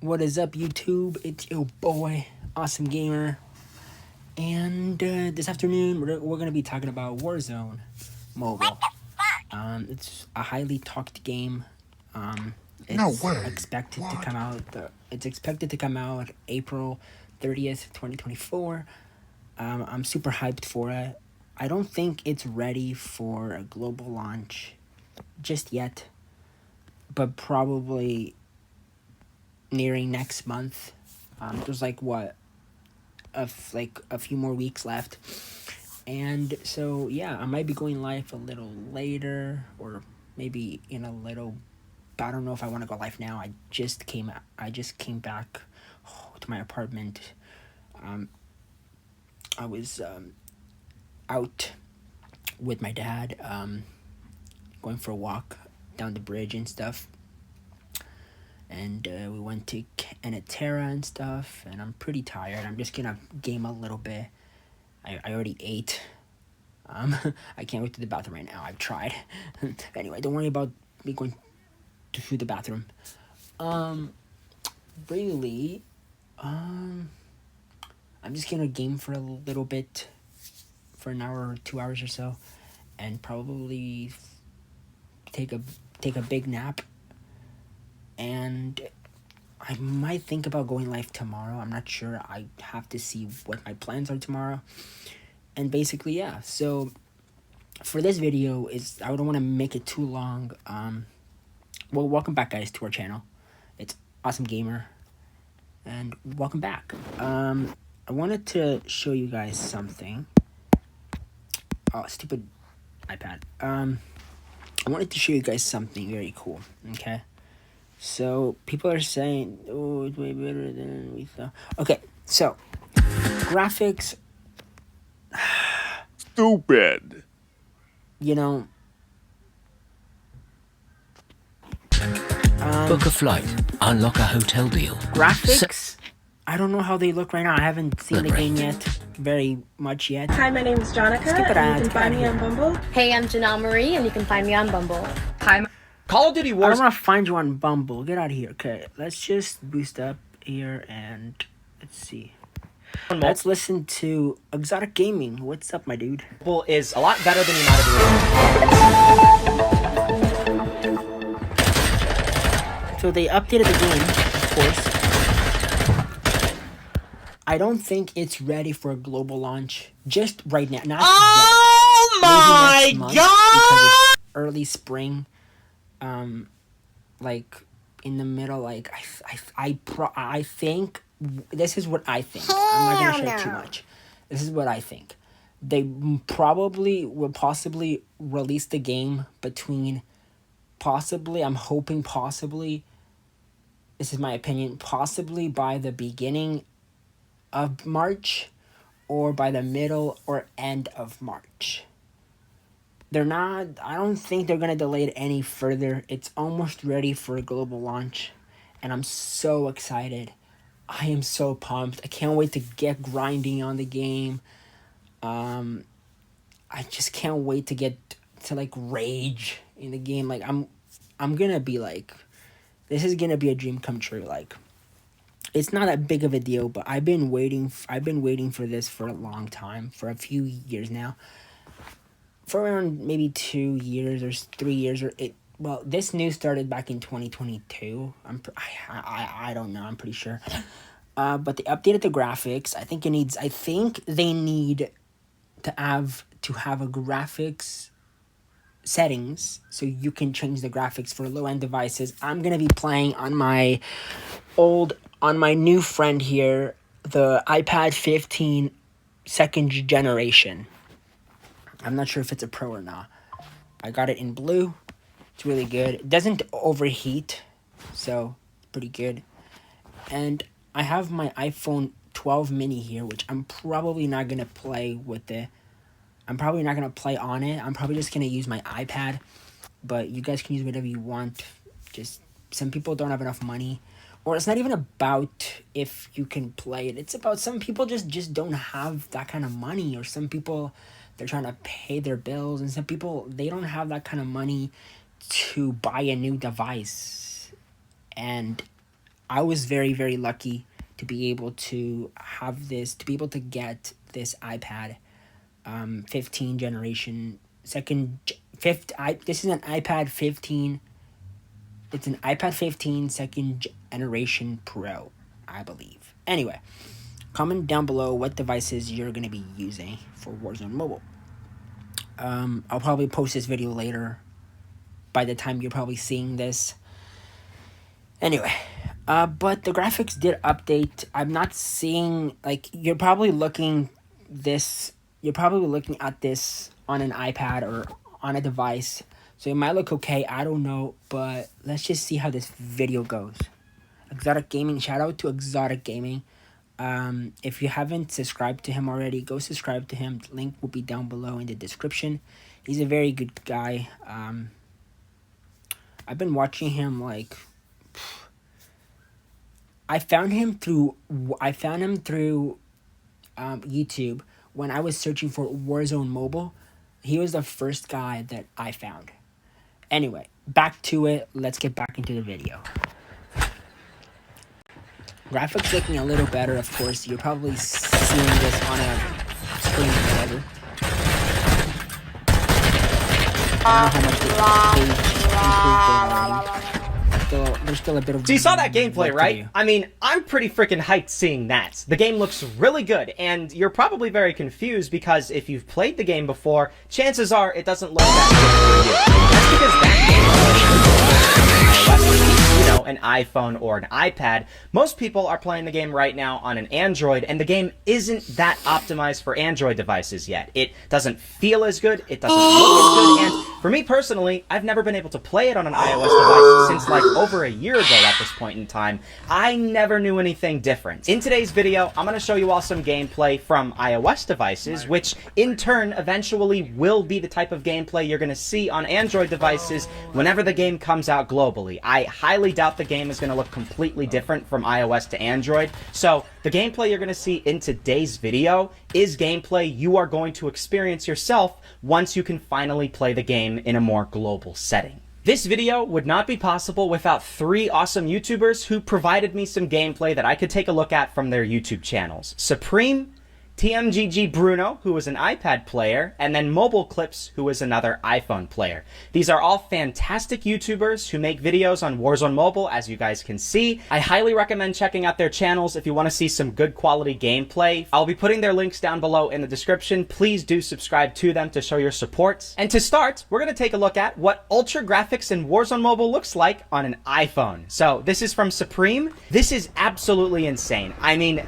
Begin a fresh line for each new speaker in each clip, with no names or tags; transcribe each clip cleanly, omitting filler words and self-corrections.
What is up, YouTube? It's your boy, Awesome Gamer. And this afternoon, we're going to be talking about Warzone Mobile. It's a highly talked game. It's expected to come out. It's expected to come out April 30th, 2024. I'm super hyped for it. I don't think it's ready for a global launch just yet, but probably nearing next month. There's like a few more weeks left, and so yeah, I might be going live a little later, or maybe in a little. But I don't know if I want to go live now. I just came back to my apartment. I was out with my dad, going for a walk down the bridge and stuff. And we went to Canatera and stuff, and I'm pretty tired. I'm just gonna game a little bit. I already ate. I can't wait to the bathroom right now. I've tried. Anyway, don't worry about me going to the bathroom. Really, I'm just gonna game for a little bit, for an hour or 2 hours or so, and probably take a big nap. And I might think about going live tomorrow. I'm not sure. I have to see what my plans are tomorrow. And basically, yeah. So for this video, I don't want to make it too long. Well, welcome back, guys, to our channel. It's Awesome Gamer, and welcome back. I wanted to show you guys something. Oh, stupid iPad. I wanted to show you guys something very cool. Okay. So, people are saying, oh, it's way better than we thought. Okay, so, graphics.
Stupid.
You know.
Book a flight. Unlock a hotel deal.
Graphics? I don't know how they look right now. I haven't seen the game yet. Very much yet.
Hi, my name is Jonica, and you can find me on Bumble.
Hey, I'm Janelle Marie, and you can find me on Bumble.
Hi.
Call of Duty Warzone.
I don't want to find you on Bumble. Get out of here. Okay, let's just boost up here and let's see. Let's listen to Exotic Gaming. What's up, my dude?
Bumble is a lot better than United Arab.
So they updated the game, of course. I don't think it's ready for a global launch just right now. Not
oh
yet.
My
God!
God!
It's early spring. Like in the middle, like I think this is what I think. I'm not gonna share too much. This is what I think. They probably will possibly release the game between I'm hoping this is my opinion, possibly by the beginning of March or by the middle or end of March. I don't think they're going to delay it any further. It's almost ready for a global launch, and I'm so excited. I am so pumped. I can't wait to get grinding on the game. I just can't wait to get to, like, rage in the game. Like, I'm going to be, like, this is going to be a dream come true. Like, it's not that big of a deal, but I've been waiting for this for a long time, for a few years now. For around maybe 2 years or 3 years, this news started back in 2022. I don't know. I'm pretty sure. But they updated the graphics. I think they need to have a graphics settings so you can change the graphics for low end devices. I'm gonna be playing on my new friend here, the iPad 15 second generation. I'm not sure if it's a Pro or not. I got it in blue. It's really good. It doesn't overheat, so pretty good. And I have my iPhone 12 mini here, which I'm probably not going to play with it. I'm probably not going to play on it. I'm probably just going to use my iPad. But you guys can use whatever you want. Just, some people don't have enough money. Or it's not even about if you can play it. It's about some people just don't have that kind of money. Or some people, they're trying to pay their bills. And some people, they don't have that kind of money to buy a new device. And I was very, very lucky to be able to have this, to be able to get this iPad 15 generation, this is an iPad 15, it's an iPad 15 second generation Pro, I believe. Anyway, comment down below what devices you're going to be using for Warzone Mobile. I'll probably post this video later by the time you're probably seeing this. Anyway, but the graphics did update. I'm not seeing, like, you're probably looking at this on an iPad or on a device, so it might look okay, I don't know, but let's just see how this video goes. Exotic Gaming, shout out to Exotic Gaming. If you haven't subscribed to him already, go subscribe to him. The link will be down below in the description. He's a very good guy. I've been watching him, like, I found him through YouTube when I was searching for Warzone Mobile. He was the first guy that I found. Anyway, back to it. Let's get back into the video. Graphics looking a little better, of course. You're probably seeing this on a screen or whatever. I don't know how much they improved there's still a bit of...
So you saw that gameplay,
work to
right?
do.
I mean, I'm pretty freaking hyped seeing that. The game looks really good, and you're probably very confused because if you've played the game before, chances are it doesn't look that good for you. That's because that game, you know, an iPhone or an iPad, most people are playing the game right now on an Android, and the game isn't that optimized for Android devices yet. It doesn't feel as good, it doesn't look as good, and for me personally, I've never been able to play it on an iOS device since like over a year ago at this point in time. I never knew anything different. In today's video, I'm going to show you all some gameplay from iOS devices, which in turn eventually will be the type of gameplay you're going to see on Android devices whenever the game comes out globally. I highly doubt the game is going to look completely different from iOS to Android, so the gameplay you're going to see in today's video is gameplay you are going to experience yourself once you can finally play the game in a more global setting. This video would not be possible without 3 awesome YouTubers who provided me some gameplay that I could take a look at from their YouTube channels. Supreme, TMGG Bruno, who is an iPad player, and then Mobile Clips, who is another iPhone player. These are all fantastic YouTubers who make videos on Warzone Mobile, as you guys can see. I highly recommend checking out their channels if you want to see some good quality gameplay. I'll be putting their links down below in the description. Please do subscribe to them to show your support. And to start, we're going to take a look at what ultra graphics in Warzone Mobile looks like on an iPhone. So this is from Supreme. This is absolutely insane. I mean,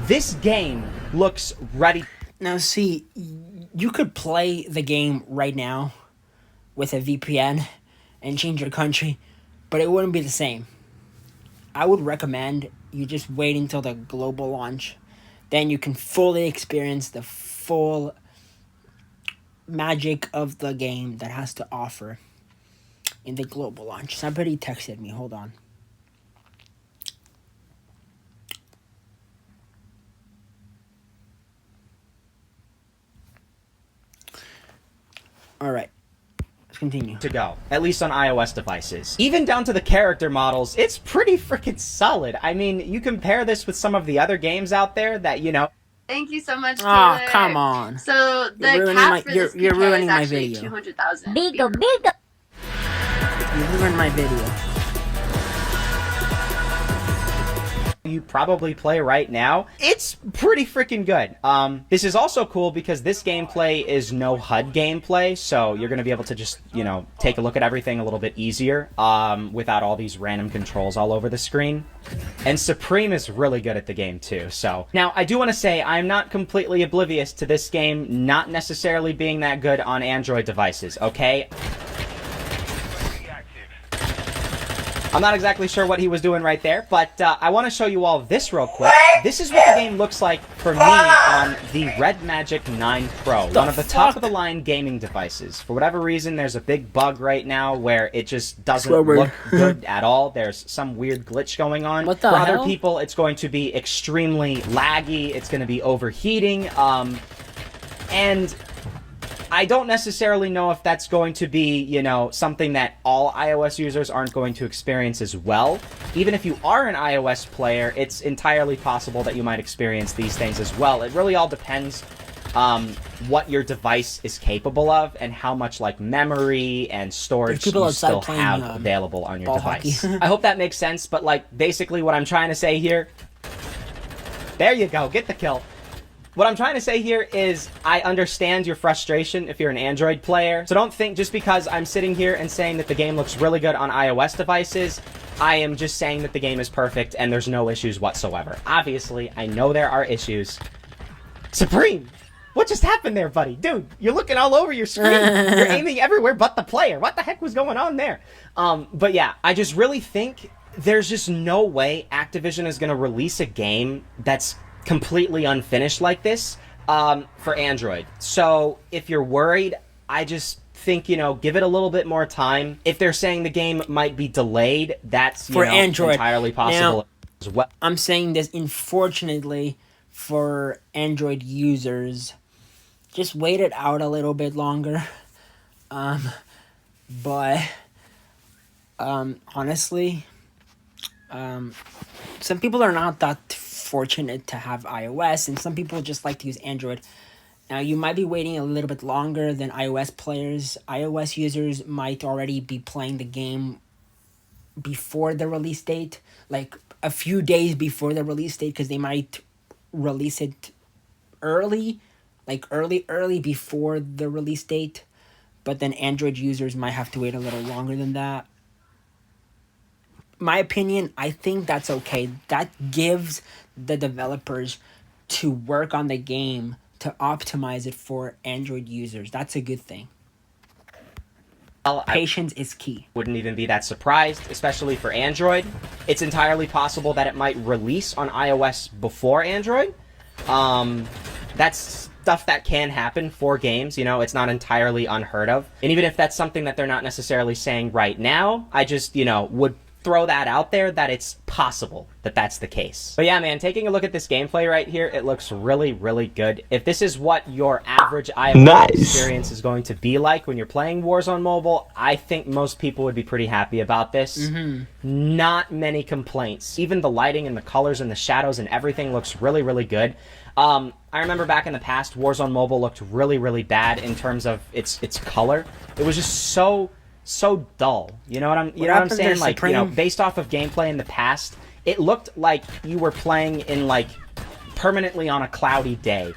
this game looks ready.
Now see, you could play the game right now with a VPN and change your country, but it wouldn't be the same. I would recommend you just wait until the global launch. Then you can fully experience the full magic of the game that has to offer in the global launch. Somebody texted me, hold on. Alright, let's continue.
To go, at least on iOS devices. Even down to the character models, it's pretty freaking solid. I mean, you compare this with some of the other games out there that, you know...
Thank you so much,
Ah,
Taylor.
come on.
So the
You're ruining
cap for this
you're
PK
ruining
is
my
actually
video.
200,000.
You ruined my video.
You probably play right now, it's pretty freaking good. This is also cool because this gameplay is no HUD gameplay, so you're going to be able to just, you know, take a look at everything a little bit easier without all these random controls all over the screen. And Supreme is really good at the game too, so. Now, I do want to say I'm not completely oblivious to this game not necessarily being that good on Android devices, okay? I'm not exactly sure what he was doing right there, but I want to show you all this real quick. This is what the game looks like for me on the Red Magic 9 Pro, one of the top-of-the-line gaming devices. For whatever reason, there's a big bug right now where it just doesn't look good at all. There's some weird glitch going on.
What the
For
hell?
other people, it's going to be extremely laggy. It's going to be overheating. And I don't necessarily know if that's going to be, you know, something that all iOS users aren't going to experience as well. Even if you are an iOS player, it's entirely possible that you might experience these things as well. It really all depends what your device is capable of and how much like memory and storage you still have available on your device. I hope that makes sense, but like basically what I'm trying to say here, there you go, get the kill. What I'm trying to say here is I understand your frustration if you're an Android player. So don't think just because I'm sitting here and saying that the game looks really good on iOS devices, I am just saying that the game is perfect and there's no issues whatsoever. Obviously, I know there are issues. Supreme! What just happened there, buddy? Dude, you're looking all over your screen. You're aiming everywhere but the player. What the heck was going on there? But yeah, I just really think there's just no way Activision is going to release a game that's completely unfinished like this for Android. So if you're worried, I just think, you know, give it a little bit more time. If they're saying the game might be delayed, that's
for Android
entirely possible
now,
as well.
I'm saying this, unfortunately, for Android users, just wait it out a little bit longer. But honestly, some people are not that fortunate to have iOS, and some people just like to use Android. Now, you might be waiting a little bit longer than iOS players. iOS users might already be playing the game before the release date, like a few days before the release date, because they might release it early, like early before the release date. But then Android users might have to wait a little longer than that. My opinion, I think that's okay. That gives the developers to work on the game to optimize it for Android users. That's a good thing.
Well,
patience is key.
Wouldn't even be that surprised, especially for Android. It's entirely possible that it might release on iOS before Android. That's stuff that can happen for games, you know, it's not entirely unheard of. And even if that's something that they're not necessarily saying right now, I just, you know, would throw that out there that it's possible that that's the case. But yeah, man, taking a look at this gameplay right here, it looks really, really good. If this is what your average iOS experience is going to be like when you're playing Warzone Mobile, I think most people would be pretty happy about this. Not many complaints. Even the lighting and the colors and the shadows and everything looks really, really good. I remember back in the past, Warzone Mobile looked really, really bad in terms of its color. It was just so dull. You know what I'm saying? Like, you know, based off of gameplay in the past, it looked like you were playing in like permanently on a cloudy day.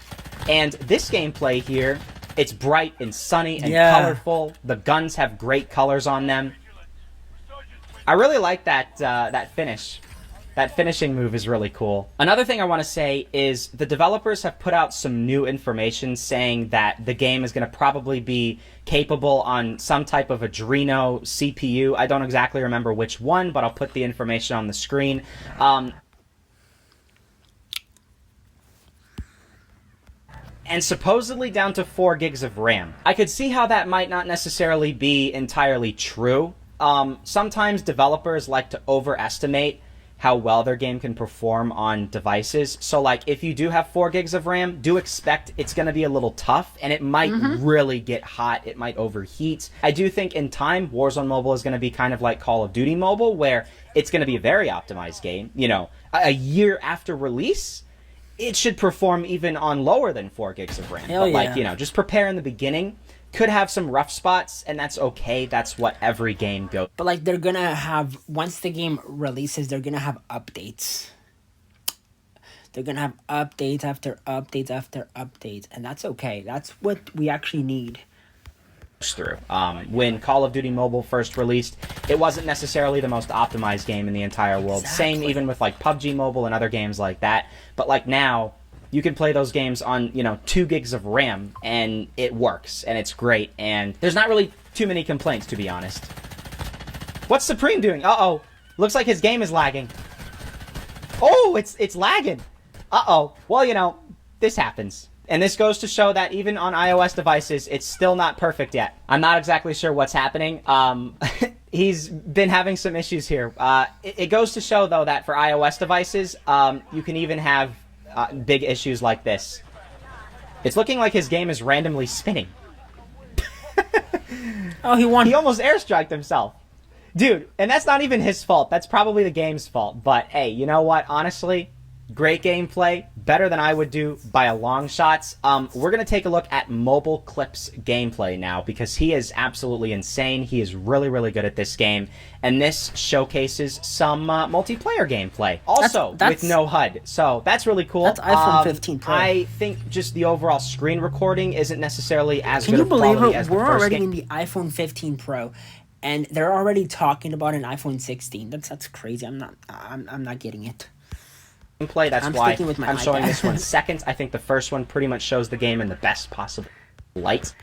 And this gameplay here, it's bright and sunny and colorful. The guns have great colors on them. I really like that that finish. That finishing move is really cool. Another thing I want to say is the developers have put out some new information saying that the game is going to probably be capable on some type of Adreno CPU. I don't exactly remember which one, but I'll put the information on the screen. And supposedly down to 4 gigs of RAM. I could see how that might not necessarily be entirely true. Sometimes developers like to overestimate how well their game can perform on devices. So like if you do have 4 gigs of RAM, do expect it's going to be a little tough and it might really get hot. It might overheat. I do think in time, Warzone Mobile is going to be kind of like Call of Duty Mobile, where it's going to be a very optimized game. You know, a year after release, it should perform even on lower than 4 gigs of RAM. But like, you know, just prepare in the beginning. Could have some rough spots, and that's okay. That's what every game goes.
But like, they're gonna have, once the game releases, they're gonna have updates. They're gonna have updates after updates after updates, and that's okay. That's what we actually need.
Through. When Call of Duty Mobile first released, it wasn't necessarily the most optimized game in the entire world. Same even with like PUBG Mobile and other games like that. But like now, you can play those games on, you know, 2 gigs of RAM, and it works, and it's great, and there's not really too many complaints, to be honest. What's Supreme doing? Uh-oh. Looks like his game is lagging. Oh, it's lagging. Uh-oh. Well, you know, this happens. And this goes to show that even on iOS devices, it's still not perfect yet. I'm not exactly sure what's happening. He's been having some issues here. It goes to show, though, that for iOS devices, you can even have big issues like this. It's looking like his game is randomly spinning.
Oh, he won.
He almost airstriked himself. Dude, and that's not even his fault. That's probably the game's fault. But hey, you know what? Honestly, great gameplay. Better than I would do by a long shots. We're going to take a look at Mobile Clip's gameplay now because he is absolutely insane. He is really, really good at this game. And this showcases some multiplayer gameplay. Also, with no HUD. So that's really cool.
That's iPhone 15 Pro.
I think just the overall screen recording isn't necessarily as
Can
good
you
of
believe
quality
it?
as the
We're
first
already
game.
in the iPhone 15 Pro, and they're already talking about an iPhone 16. That's crazy. I'm not getting it.
Gameplay. That's
I'm
why
sticking with my
I'm showing
iPad.
this one second. I think the first one pretty much shows the game in the best possible light.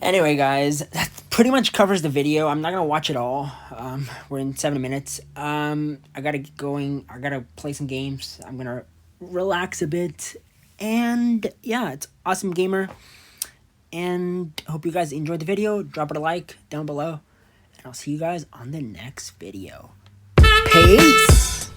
Anyway, guys, that pretty much covers the video. I'm not gonna watch it all. We're in 7 minutes. I gotta get going. I gotta play some games. I'm gonna relax a bit, and yeah, it's Awesome Gamer. And I hope you guys enjoyed the video. Drop it a like down below, and I'll see you guys on the next video. Peace.